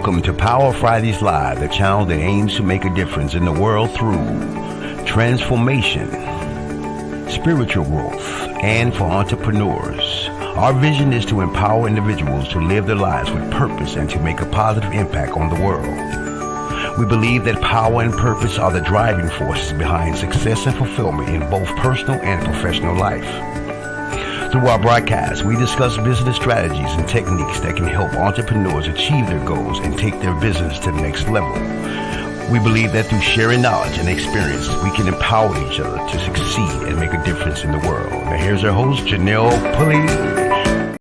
Welcome to Power Fridays Live, the channel that aims to make a difference in the world through transformation, spiritual growth, and for entrepreneurs. Our vision is to empower individuals to live their lives with purpose and to make a positive impact on the world. We believe that power and purpose are the driving forces behind success and fulfillment in both personal and professional life. Through our broadcast, we discuss business strategies and techniques that can help entrepreneurs achieve their goals and take their business to the next level. We believe that through sharing knowledge and experience, we can empower each other to succeed and make a difference in the world. Now here's our host, Janelle Pulley.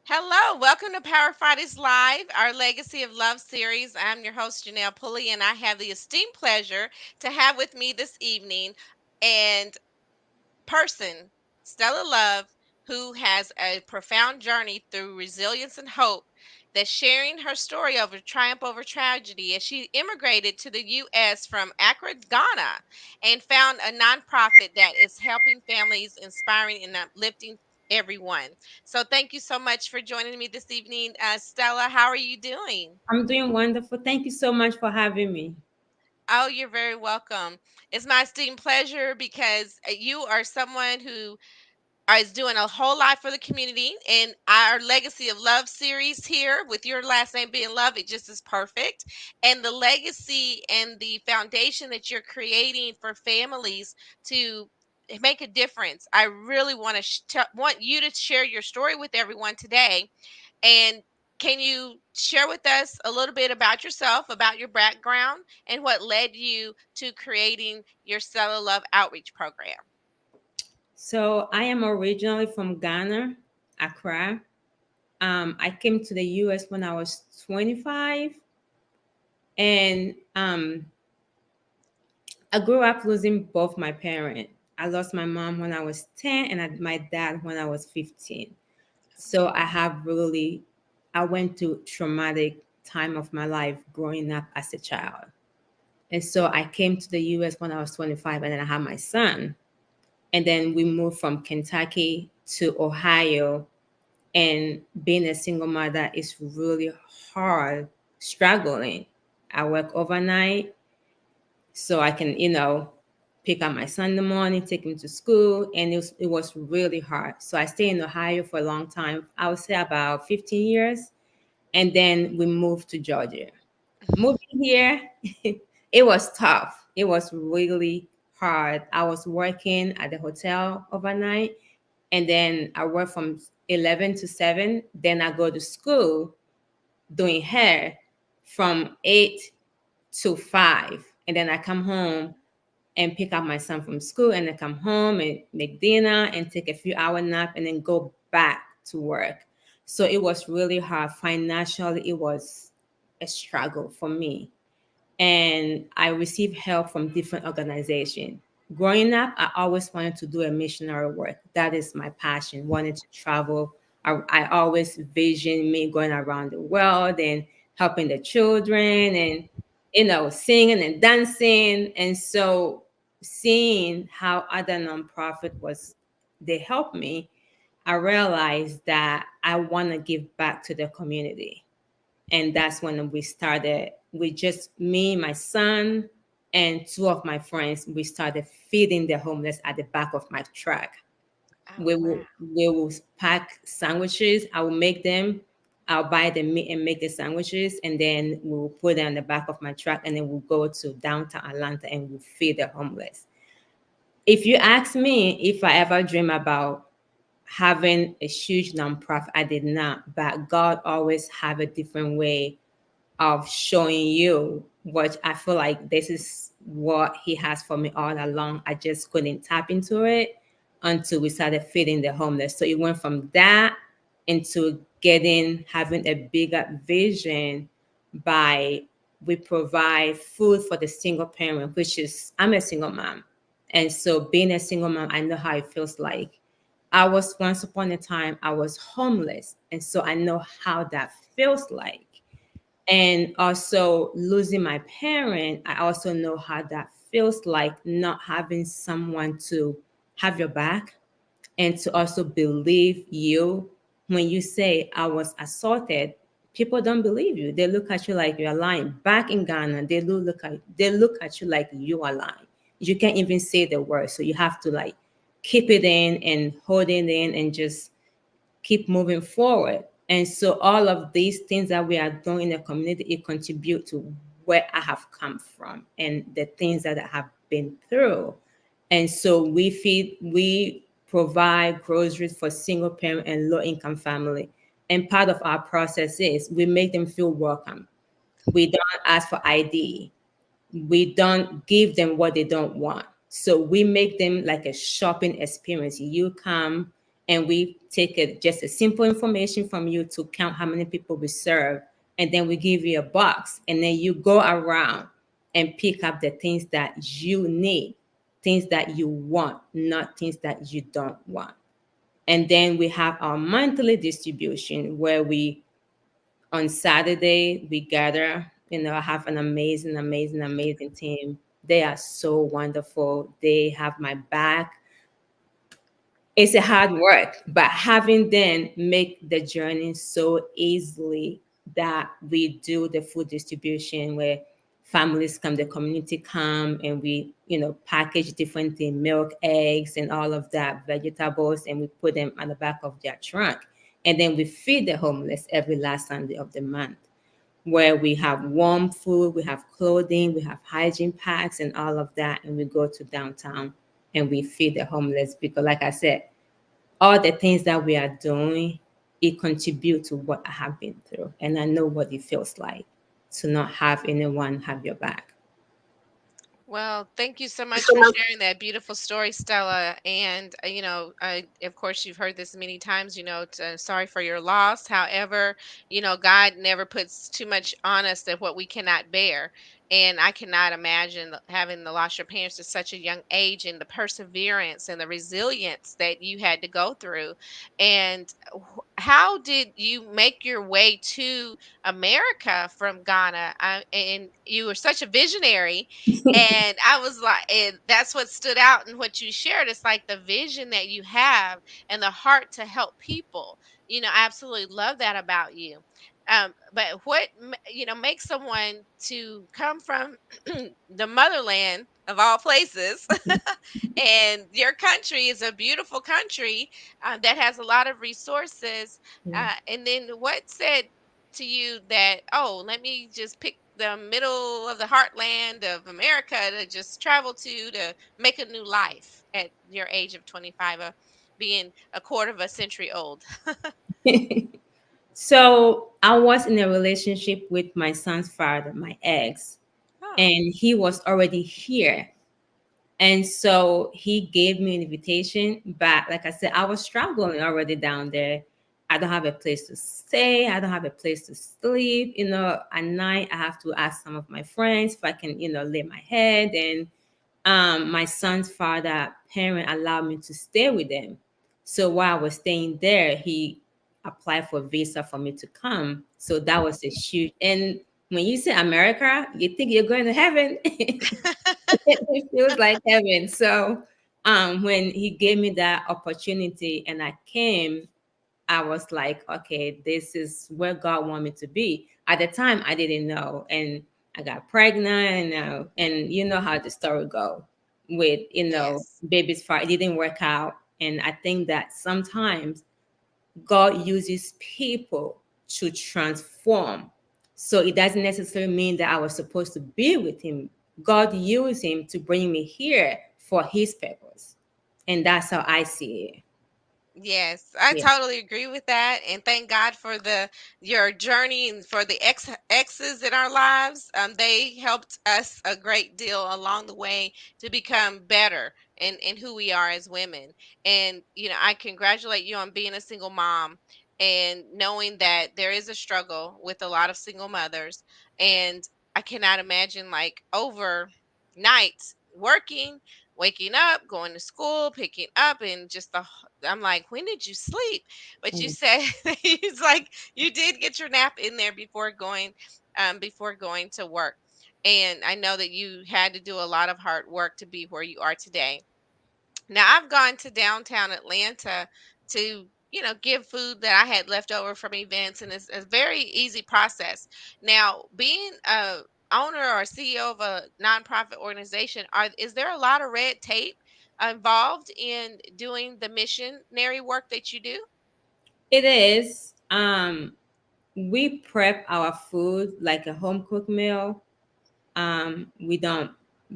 Hello, welcome to Power Fridays Live, our Legacy of Love series. I'm your host, Janelle Pulley, and I have the esteemed pleasure to have with me this evening and person, Stella Love, who has a profound journey through resilience and hope, that's sharing her story over triumph over tragedy as she immigrated to the U.S. from Accra, Ghana, and found a nonprofit that is helping families, inspiring and uplifting everyone. So thank you so much for joining me this evening, Stella. How are you doing? I'm doing wonderful. Thank you so much for having me. Oh, you're very welcome. It's my esteemed pleasure because you are someone who is doing a whole lot for the community, and our Legacy of Love series here with your last name being Love, it just is perfect. And the legacy and the foundation that you're creating for families to make a difference. I really want to want you to share your story with everyone today. And can you share with us a little bit about yourself, about your background, and what led you to creating your Stella Love outreach program? So I am originally from Ghana, Accra. I came to the US when I was 25, and I grew up losing both my parents. I lost my mom when I was 10, and my dad when I was 15. So I went through traumatic time of my life growing up as a child. And so I came to the US when I was 25, and then I had my son. And then we moved from Kentucky to Ohio. And being a single mother is really hard, struggling. I work overnight so I can, pick up my son in the morning, take him to school. And it was really hard. So I stayed in Ohio for a long time. I would say about 15 years. And then we moved to Georgia. Moving here, it was tough. It was really hard. I was working at the hotel overnight, and then I work from 11 to 7. Then I go to school doing hair from 8 to 5. And then I come home and pick up my son from school, and then come home and make dinner and take a few hour nap and then go back to work. So it was really hard. Financially, it was a struggle for me, and I received help from different organizations. Growing up, I always wanted to do a missionary work. That is my passion, wanted to travel. I always vision me going around the world and helping the children and, singing and dancing. And so seeing how other nonprofit they helped me, I realized that I want to give back to the community. And that's when we started with just me, my son, and two of my friends. We started feeding the homeless at the back of my truck. Oh, We will pack sandwiches. I will make them. I'll buy the meat and make the sandwiches, and then we'll put it on the back of my truck, and then we'll go to downtown Atlanta and we'll feed the homeless. If you ask me if I ever dream about having a huge nonprofit, I did not. But God always have a different way of showing you what I feel like this is what He has for me all along. I just couldn't tap into it until we started feeding the homeless. So it went from that into having a bigger vision by we provide food for the single parent, which is I'm a single mom. And so being a single mom, I know how it feels like. I was once upon a time, I was homeless. And so I know how that feels like. And also losing my parent, I also know how that feels like, not having someone to have your back and to also believe you when you say I was assaulted. people don't believe you. They look at you like you're lying. Back in Ghana, they look at you like you are lying. You can't even say the word, so you have to like keep it in and hold it in and just keep moving forward. And so all of these things that we are doing in the community, it contribute to where I have come from and the things that I have been through. And so we provide groceries for single parent and low income family. And part of our process is we make them feel welcome. We don't ask for ID. We don't give them what they don't want. So we make them like a shopping experience. You come and we take just a simple information from you to count how many people we serve, and then we give you a box, and then you go around and pick up the things that you need, things that you want, not things that you don't want. And then we have our monthly distribution where we on Saturday we gather. I have an amazing, amazing, amazing team. They are so wonderful. They have my back. It's a hard work, but having them make the journey so easily that we do the food distribution where families come, the community come, and we, package different things, milk, eggs, and all of that, vegetables, and we put them on the back of their trunk. And then we feed the homeless every last Sunday of the month, where we have warm food, we have clothing, we have hygiene packs, and all of that. And we go to downtown and we feed the homeless because, like I said, all the things that we are doing, it contributes to what I have been through. And I know what it feels like to not have anyone have your back. Well, thank you so much for sharing that beautiful story, Stella. And, of course, you've heard this many times, sorry for your loss. However, God never puts too much on us that what we cannot bear. And I cannot imagine having to lost your parents at such a young age and the perseverance and the resilience that you had to go through. And how did you make your way to America from Ghana? And you were such a visionary, and I was like, and that's what stood out in what you shared. It's like the vision that you have and the heart to help people. I absolutely love that about you. But what makes someone to come from the motherland of all places, and your country is a beautiful country that has a lot of resources. And then what said to you that, oh, let me just pick the middle of the heartland of America to just travel to make a new life at your age of 25, being a quarter of a century old? So I was in a relationship with my son's father, my ex, Oh, and he was already here. And so he gave me an invitation, but like I said, I was struggling already down there. I don't have a place to stay. I don't have a place to sleep. At night I have to ask some of my friends if I can, lay my head. And my son's father parent allowed me to stay with them. So while I was staying there, he applied for a visa for me to come. So that was a huge. And when you say America, you think you're going to heaven. It feels like heaven. So when he gave me that opportunity and I came, I was like, okay, this is where God wanted me to be. At the time, I didn't know, and I got pregnant, and you know how the story go with yes. baby's far. It didn't work out, and I think that sometimes God uses people to transform. So it doesn't necessarily mean that I was supposed to be with him. God used him to bring me here for his purpose. And that's how I see Yes, I it. totally agree with that, and thank God for the your journey and for the exes in our lives. They helped us a great deal along the way to become better in who we are as women. And I congratulate you on being a single mom and knowing that there is a struggle with a lot of single mothers. And I cannot imagine like overnight working, waking up, going to school, picking up, and just I'm like, when did you sleep? But you Yeah. said it's like you did get your nap in there before going to work. And I know that you had to do a lot of hard work to be where you are today. Now, I've gone to downtown Atlanta to give food that I had left over from events, and it's a very easy process. Now, being a owner or CEO of a nonprofit organization, is there a lot of red tape involved in doing the missionary work that you do? It is. We prep our food like a home cooked meal. We don't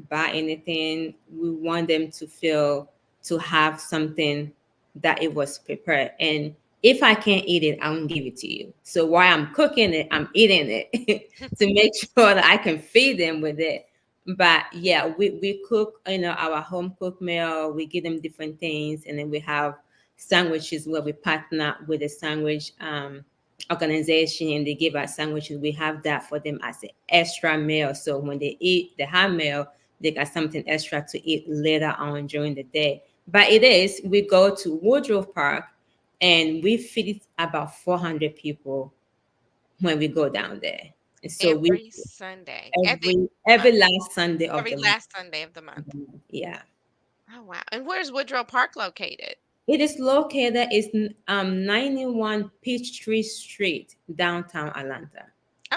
buy anything. We want them to feel to have something that it was prepared. And if I can't eat it, I won't give it to you. So while I'm cooking it, I'm eating it to make sure that I can feed them with it. But yeah, we cook, our home cooked meal. We give them different things, and then we have sandwiches where we partner with a sandwich organization, and they give us sandwiches. We have that for them as an extra meal. So when they eat the hot meal, they got something extra to eat later on during the day. But it is, we go to Woodruff Park and we feed about 400 people when we go down there. And so we Every Sunday, at the every last Sunday of every the month. last Sunday of the month. Yeah. Oh wow! And where's Woodrow Park located? It is located is 91 Peachtree Street, downtown Atlanta.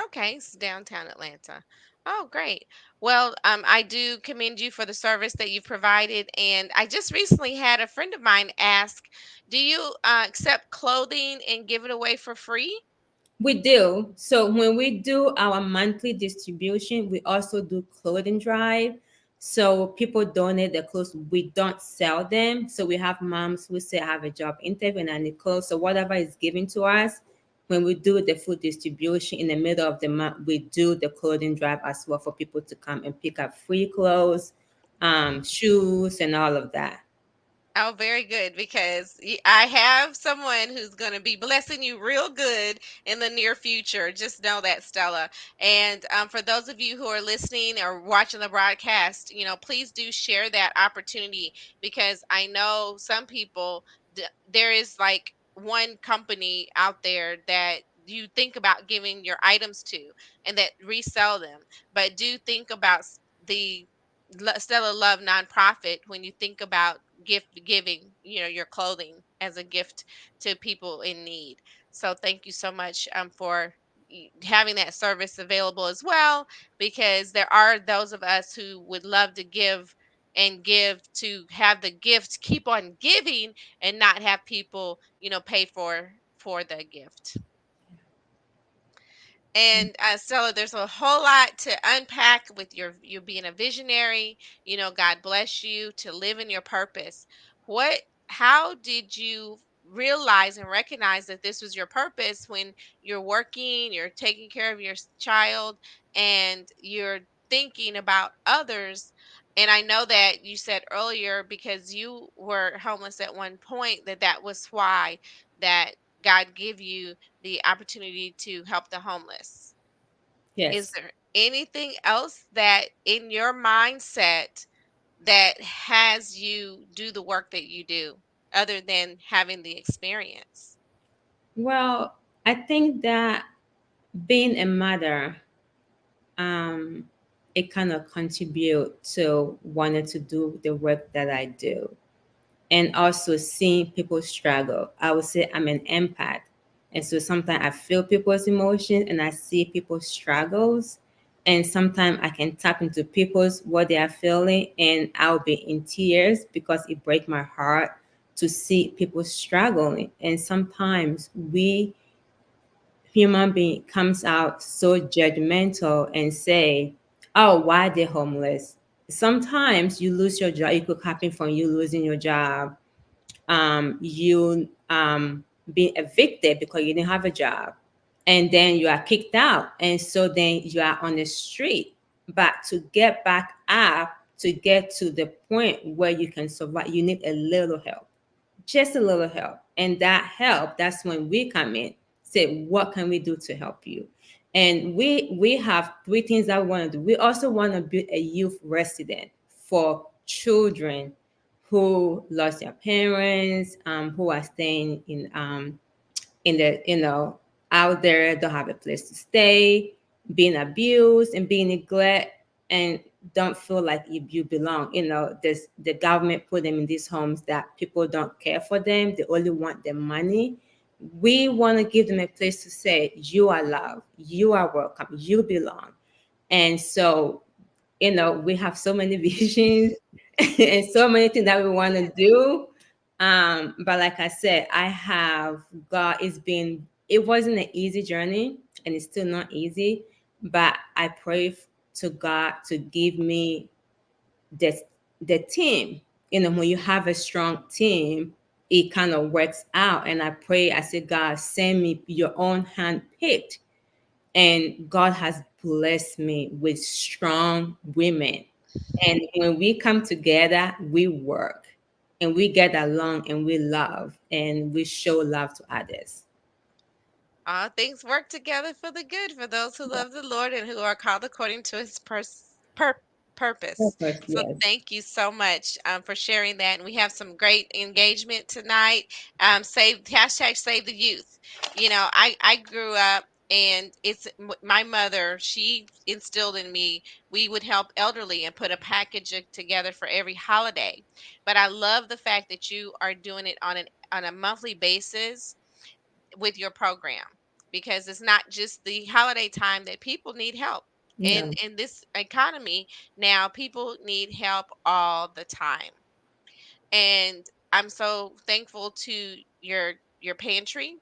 Okay, it's downtown Atlanta. Oh, great. Well, I do commend you for the service that you've provided. And I just recently had a friend of mine ask, do you accept clothing and give it away for free? We do. So when we do our monthly distribution, we also do clothing drive. So people donate their clothes. We don't sell them. So we have moms who say I have a job interview and I need clothes. So whatever is given to us, when we do the food distribution in the middle of the month, we do the clothing drive as well for people to come and pick up free clothes, shoes, and all of that. Oh, very good. Because I have someone who's going to be blessing you real good in the near future. Just know that, Stella. And for those of you who are listening or watching the broadcast, please do share that opportunity, because I know some people, there is like one company out there that you think about giving your items to and that resell them, but do think about the Stella Love Nonprofit when you think about gift giving, your clothing as a gift to people in need. So thank you so much for having that service available as well, because there are those of us who would love to give and give to have the gift keep on giving and not have people, pay for the gift. And Stella, there's a whole lot to unpack with you being a visionary. God bless you to live in your purpose. What? How did you realize and recognize that this was your purpose when you're working, you're taking care of your child, and you're thinking about others? And I know that you said earlier, because you were homeless at one point, that was why that God give you the opportunity to help the homeless. Is Yes. there anything else that in your mindset that has you do the work that you do other than having the experience? Well, I think that being a mother, um, it kind of contribute to wanting to do the work that I do, and also seeing people struggle. I would say I'm an empath, and so sometimes I feel people's emotions and I see people's struggles, and sometimes I can tap into people's what they are feeling, and I'll be in tears because it breaks my heart to see people struggling. And sometimes we human being comes out so judgmental and say, "Oh, why they homeless?" Sometimes you lose your job. It could happen from you losing your job, you being evicted because you didn't have a job, and then you are kicked out, and so then you are on the street. But to get back up, to get to the point where you can survive, you need a little help, just a little help. And that help, that's when we come in, say, what can we do to help you? And we have three things that we want to do. We also want to build a youth resident for children who lost their parents, who are staying in the out there, don't have a place to stay, being abused and being neglected. And don't feel like you belong. There's the government put them in these homes that people don't care for them. They only want their money. We want to give them a place to say, you are loved, you are welcome, you belong. And so, we have so many visions and so many things that we want to do. But like I said, I have God. It wasn't an easy journey, and it's still not easy. But I pray to God to give me the team. When you have a strong team, it kind of works out. And I pray, I say, God, send me your own hand picked. And God has blessed me with strong women. And when we come together, we work and we get along and we love and we show love to others. All things work together for the good for those who Yeah. love the Lord and who are called according to his pur- purpose. Purpose, So yes. thank you so much for sharing that. And we have some great engagement tonight. Save the youth. I grew up, and my mother, she instilled in me, we would help elderly and put a package together for every holiday. But I love the fact that you are doing it on a monthly basis with your program, because it's not just the holiday time that people need help. Yeah. In this economy now, people need help all the time. And I'm so thankful to your pantry,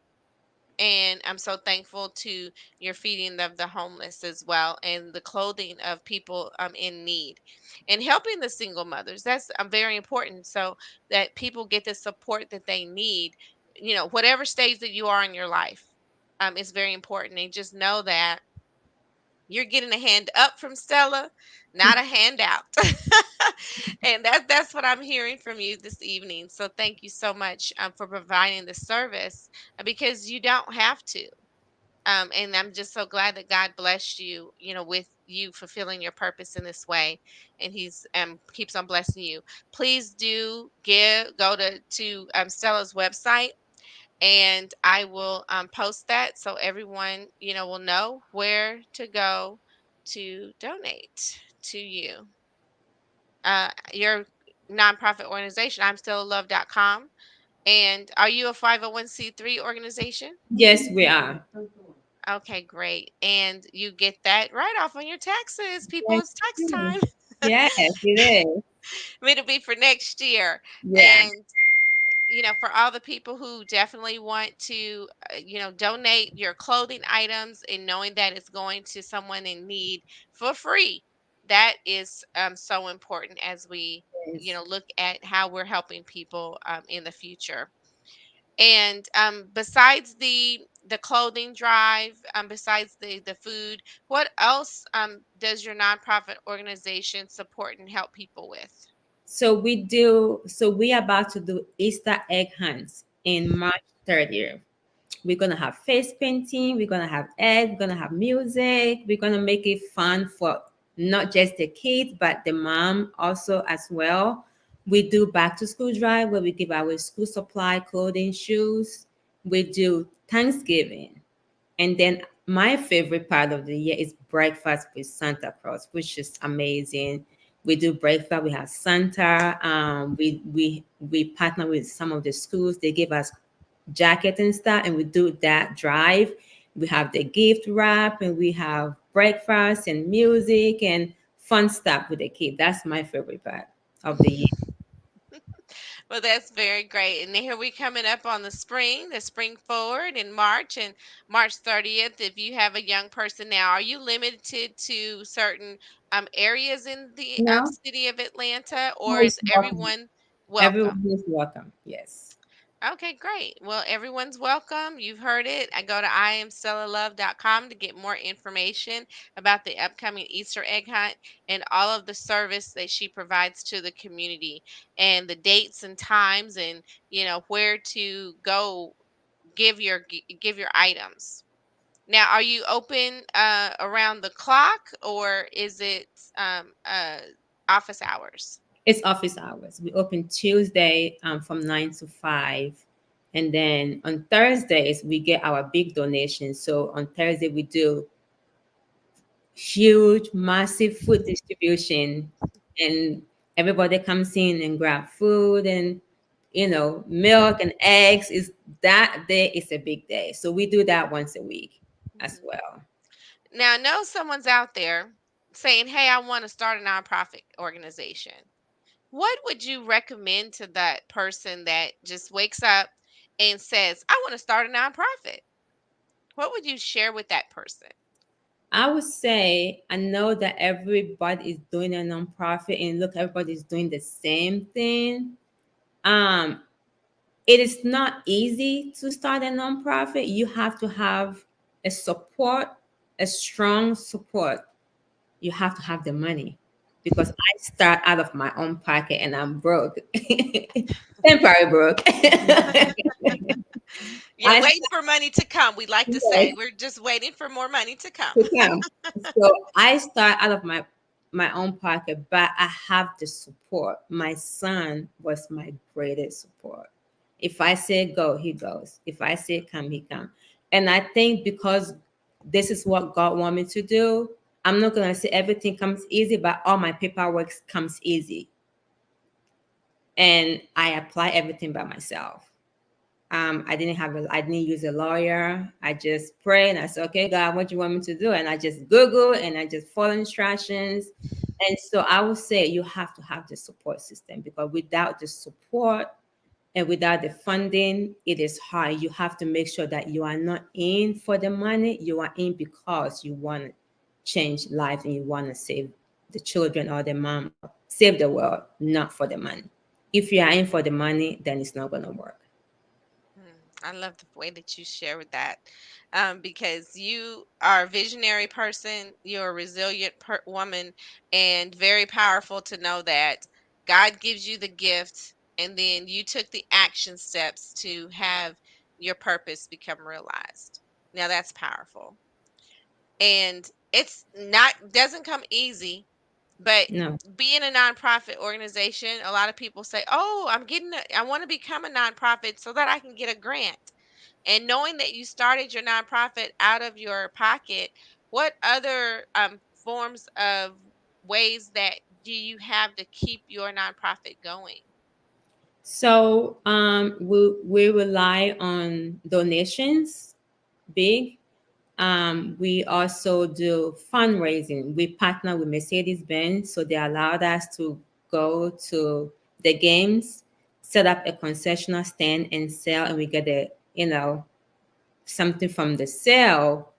and I'm so thankful to your feeding of the homeless as well, and the clothing of people in need, and helping the single mothers. That's very important, so that people get the support that they need. Whatever stage that you are in your life, it's very important. And just know that you're getting a hand up from Stella, not a handout. And that's what I'm hearing from you this evening. So thank you so much for providing the service, because you don't have to. And I'm just so glad that God blessed you, with you fulfilling your purpose in this way, and He's keeps on blessing you. Please do go to Stella's website, and I will post that so everyone will know where to go to donate to you. Your nonprofit organization. I'm StellaLove.com. And are you a 501c3 organization? Yes, we are. Okay, great. And you get that right off on your taxes. People, Yes, it's tax it is. time. Yes, it is. It'll be for next year. Yeah. And for all the people who definitely want to, donate your clothing items, and knowing that it's going to someone in need for free. That is so important as we, Yes. look at how we're helping people in the future. And besides the clothing drive, besides the food, what else does your nonprofit organization support and help people with? So we are about to do Easter egg hunts in March 30th. We're gonna have face painting, we're gonna have eggs, we're gonna have music, we're gonna make it fun for not just the kids but the mom also as well. We do back to school drive where we give our school supply, clothing, shoes. We do Thanksgiving. And then my favorite part of the year is breakfast with Santa Claus, which is amazing. We do breakfast. We have Santa. We partner with some of the schools. They give us jacket and stuff, and we do that drive. We have the gift wrap, and we have breakfast and music and fun stuff with the kids. That's my favorite part of the year. Well, that's very great. And here we coming up on the spring forward in March, and March 30th. If you have a young person now, are you limited to certain areas in the No, city of Atlanta, no, or it's is welcome. everyone welcome? Everyone is welcome. Yes. Okay, great. Well, everyone's welcome. You've heard it. I go to IamStellaLove.com to get more information about the upcoming Easter egg hunt and all of the service that she provides to the community, and the dates and times, and where to go give your items. Now, are you open around the clock, or is it office hours? It's office hours. We open Tuesday from 9 to 5. And then on Thursdays, we get our big donations. So on Thursday, we do huge, massive food distribution, and everybody comes in and grab food and milk and eggs. Is that day is a big day, so we do that once a week as Mhm. well. Now, I know someone's out there saying, "Hey, I want to start a nonprofit organization." What would you recommend to that person that just wakes up and says, "I want to start a nonprofit"? What would you share with that person? I would say I know that everybody is doing a nonprofit, and look, everybody's doing the same thing. Um, it is not easy to start a nonprofit. You have to have a support, a strong support. You have to have the money, because I start out of my own pocket and I'm broke, temporary broke. You're I waiting for money to come. We like to say started we're just waiting for more money to come. to come. So I start out of my own pocket, but I have the support. My son was my greatest support. If I say go, he goes. If I say come, he come. And I think because this is what God want me to do, I'm not gonna say everything comes easy, but all my paperwork comes easy. And I apply everything by myself. I didn't use a lawyer. I just pray and I said, okay, God, what do you want me to do? And I just Google and I just follow instructions. And so I would say you have to have the support system, because without the support and without the funding, it is hard. You have to make sure that you are not in for the money. You are in because you want to change life and you want to save the children or the mom or save the world, not for the money. If you are in for the money, then it's not going to work. I love the way that you share with that, because you are a visionary person. You're a resilient woman, and very powerful to know that God gives you the gift, and then you took the action steps to have your purpose become realized. Now that's powerful, and it's not doesn't come easy. But No. being a nonprofit organization, a lot of people say, "Oh, I want to become a nonprofit so that I can get a grant." And knowing that you started your nonprofit out of your pocket, what other forms of ways that do you have to keep your nonprofit going? So we rely on donations, big. We also do fundraising. We partner with Mercedes Benz, so they allowed us to go to the games, set up a concessional stand, and sell, and we get something from the sale.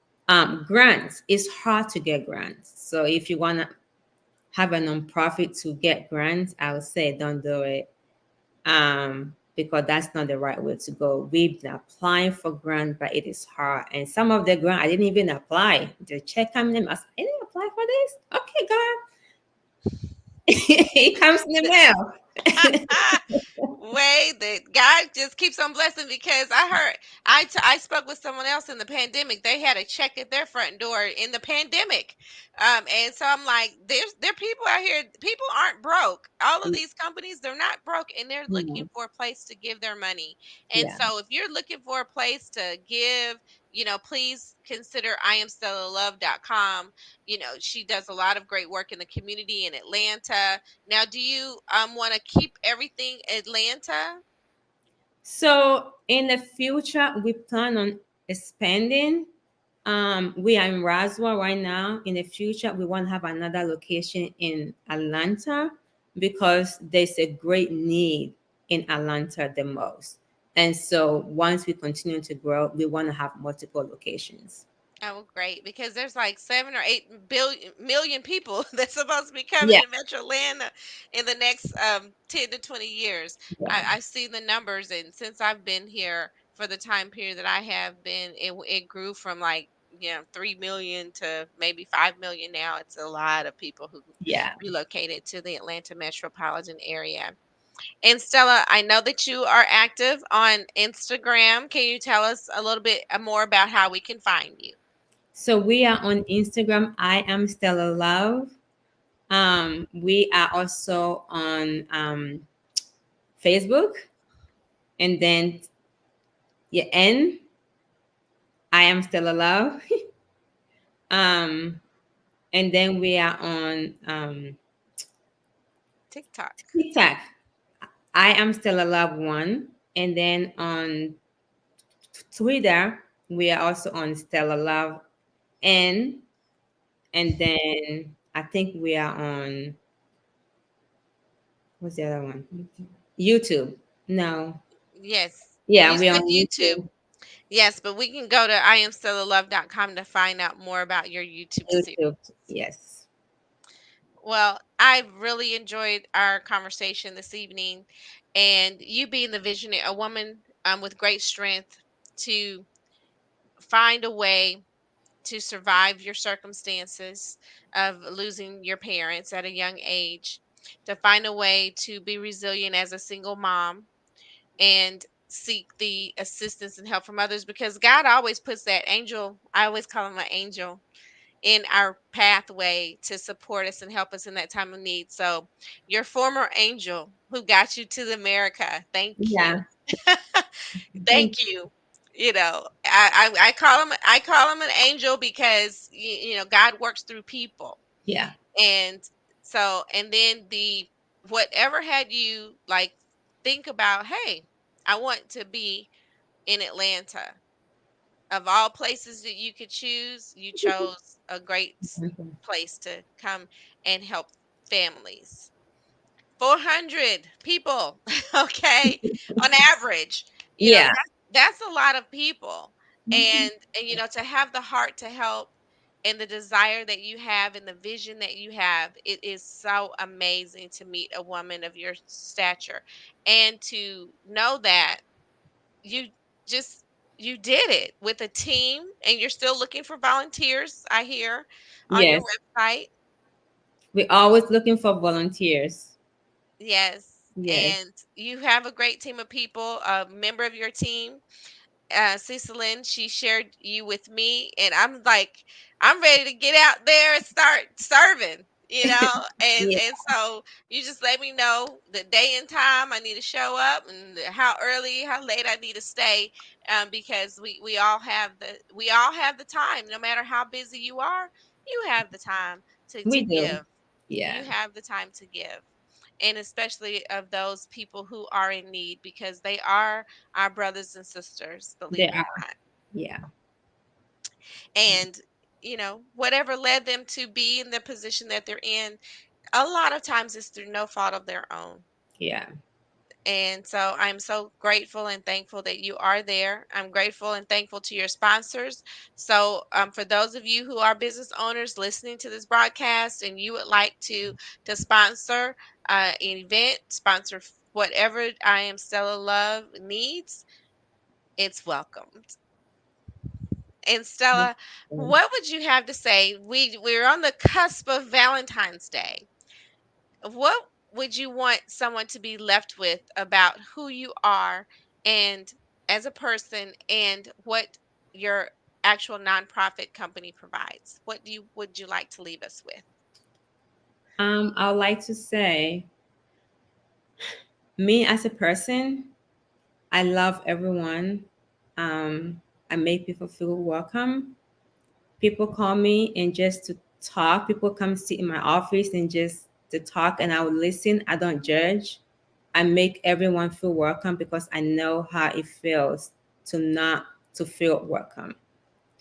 Grants. It's hard to get grants. So if you want to have a nonprofit to get grants, I would say don't do it, because that's not the right way to go. We've been applying for grant, but it is hard. And some of the grant I didn't even apply. The check coming in, I said, I didn't apply for this. Okay, God, it comes in the mail. Way that God just keeps on blessing, because I heard I spoke with someone else in the pandemic. They had a check at their front door in the pandemic, and so I'm like, there are people out here. People aren't broke. All of these companies, they're not broke, and they're looking No, for a place to give their money. And yeah, so if you're looking for a place to give, please consider IamStellaLove.com. She does a lot of great work in the community in Atlanta. Now, do you want to keep everything Atlanta? so in the future we plan on expanding. We are in Roswell right now. In the future, we want to have another location in Atlanta, because there's a great need in Atlanta the most. And so once we continue to grow, we want to have multiple locations. Oh, great! Because there's like 7 or 8 million people that's supposed to be coming Yeah, to Metro Atlanta in the next 10 to 20 years. yeah, I see the numbers, and since I've been here for the time period that I have been, it grew from like 3 million to maybe 5 million now. It's a lot of people who yeah. relocated to the Atlanta metropolitan area. And Stella, I know that you are active on Instagram. Can you tell us a little bit more about how we can find you? So we are on Instagram. I am Stella Love. We are also on Facebook, and then yeah, I am Stella Love. um, and then we are on TikTok. TikTok. I am Stella Love One, and then on Twitter we are also on Stella Love N, and then I think we are on, what's the other one? YouTube. No, Yes. yeah, You we're said on YouTube. YouTube. Yes, but we can go to IamStellaLove.com to find out more about your YouTube series. YouTube. Yes. Well, I really enjoyed our conversation this evening, and you being the visionary, a woman with great strength to find a way to survive your circumstances of losing your parents at a young age, to find a way to be resilient as a single mom and seek the assistance and help from others, because God always puts that angel, I always call him an angel, in our pathway to support us and help us in that time of need. So, your former angel who got you to America, thank you. Yeah. Thank Thank you. You know, I call him an angel because God works through people. Yeah. And so, and then the whatever had you like think about, hey, I want to be in Atlanta. Of all places that you could choose, you chose a great place to come and help families. 400 people, okay, on average. Yeah. That's a lot of people. And to have the heart to help and the desire that you have and the vision that you have, it is so amazing to meet a woman of your stature and to know that you just you did it with a team, and you're still looking for volunteers, I hear, on your Yes. website. We're always looking for volunteers. Yes. Yes. And you have a great team of people. A member of your team, Cecilyn, she shared you with me, and I'm like, I'm ready to get out there and start serving, Yeah. and so you just let me know the day and time I need to show up, and how early, how late I need to stay, because we all have the time, no matter how busy you are, you have the time to We do. give. Yeah. You have the time to give, and especially of those people who are in need, because they are our brothers and sisters, believe They it are. or not. Yeah. And whatever led them to be in the position that they're in, a lot of times it's through no fault of their own. Yeah. And so I'm so grateful and thankful that you are there. I'm grateful and thankful to your sponsors. So, for those of you who are business owners listening to this broadcast and you would like to sponsor an event, sponsor whatever I Am Stella Love needs, it's welcomed. And Stella, what would you have to say? We're on the cusp of Valentine's Day. What would you want someone to be left with about who you are and as a person, and what your actual nonprofit company provides? What would you like to leave us with? I would like to say, me as a person, I love everyone. I make people feel welcome. People call me and just to talk. People come sit in my office and just to talk, and I will listen. I don't judge. I make everyone feel welcome because I know how it feels to not to feel welcome.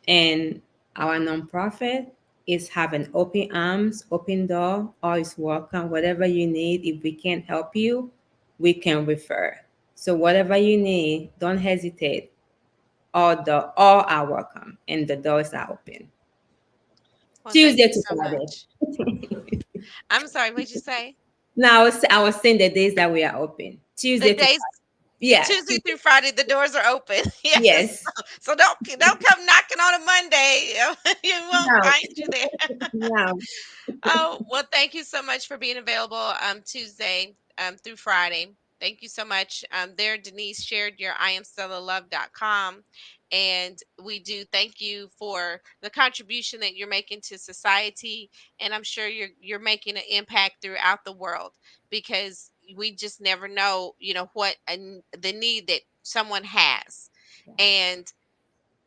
And our nonprofit is having open arms, open door, all is welcome. Whatever you need, if we can't help you, we can refer. So whatever you need, don't hesitate. All are welcome and the doors are open. Well, thank Tuesday you to so Friday. much. I'm sorry, what'd you say? Now I was saying the days that we are open. The Tuesday to days Friday. Yeah. Tuesday through Friday, the doors are open. Yes. Yes. So don't come knocking on a Monday. You won't No. find you there. No. Oh, well, thank you so much for being available Tuesday through Friday. Thank you so much. There, Denise shared your IamStellaLove.com. And we do thank you for the contribution that you're making to society. And I'm sure you're making an impact throughout the world, because we just never know, what the need that someone has. And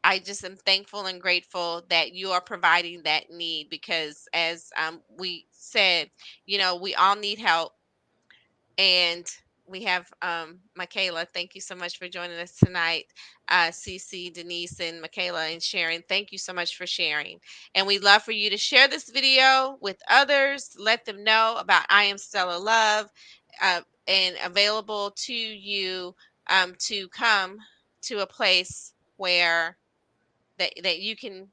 I just am thankful and grateful that you are providing that need, because as we said, we all need help. And we have Michaela. Thank you so much for joining us tonight. Cece, Denise, and Michaela and Sharon. Thank you so much for sharing. And we'd love for you to share this video with others. Let them know about I Am Stella Love, and available to you, to come to a place where that you can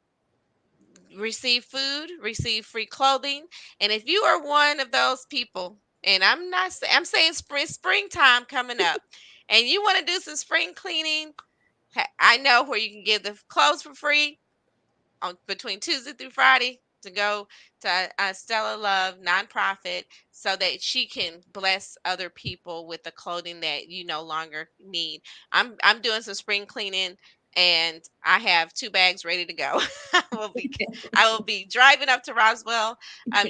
receive food, receive free clothing. And if you are one of those people, and I'm saying springtime coming up, and you want to do some spring cleaning, I know where you can get the clothes for free on between Tuesday through Friday, to go to Stella Love Nonprofit, so that she can bless other people with the clothing that you no longer need. I'm doing some spring cleaning, and I have 2 bags ready to go. I will be I will be driving up to Roswell,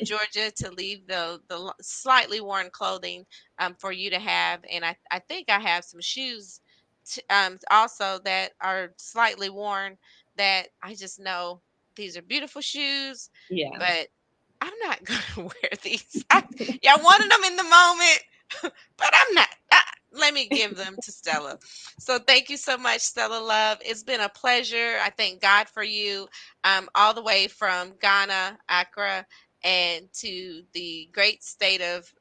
Georgia, to leave the slightly worn clothing for you to have. And I think I have some shoes also that are slightly worn, that I just know these are beautiful shoes, Yeah. but I'm not gonna wear these. Y'all wanted them in the moment, but I'm not. Let me give them to Stella. So thank you so much, Stella Love. It's been a pleasure. I thank God for you, all the way from Ghana, Accra, and to the great state of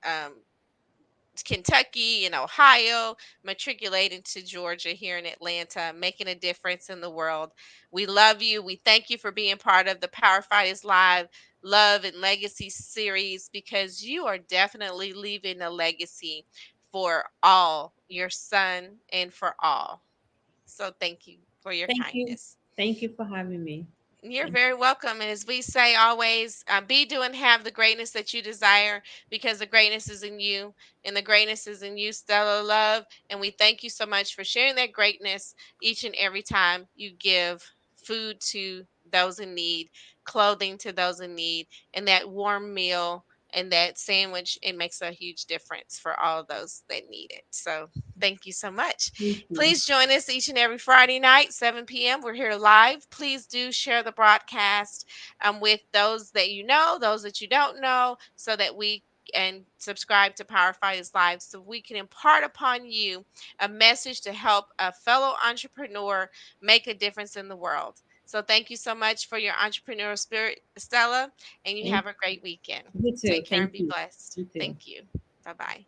Kentucky and Ohio, matriculating to Georgia here in Atlanta, making a difference in the world. We love you. We thank you for being part of the Power Fighters Live Love and Legacy series, because you are definitely leaving a legacy for all, your son, and for all. So thank you for your Thank you. kindness. Thank you for having me. You're Thank very welcome. And as we say always, be, do, and have the greatness that you desire, because the greatness is in you, and the greatness is in you, Stella Love. And we thank you so much for sharing that greatness each and every time you give food to those in need, clothing to those in need, and that warm meal and that sandwich. It makes a huge difference for all of those that need it. So thank you so much. you. Please join us each and every Friday night, 7 p.m. We're here live. Please do share the broadcast with those that you know, those that you don't know, so that we and subscribe to Power Fighters Live, so we can impart upon you a message to help a fellow entrepreneur make a difference in the world. So thank you so much for your entrepreneurial spirit, Stella, and you Thank have a great weekend. you too. Take care Thank and be you. blessed. You too. Thank you. Bye bye.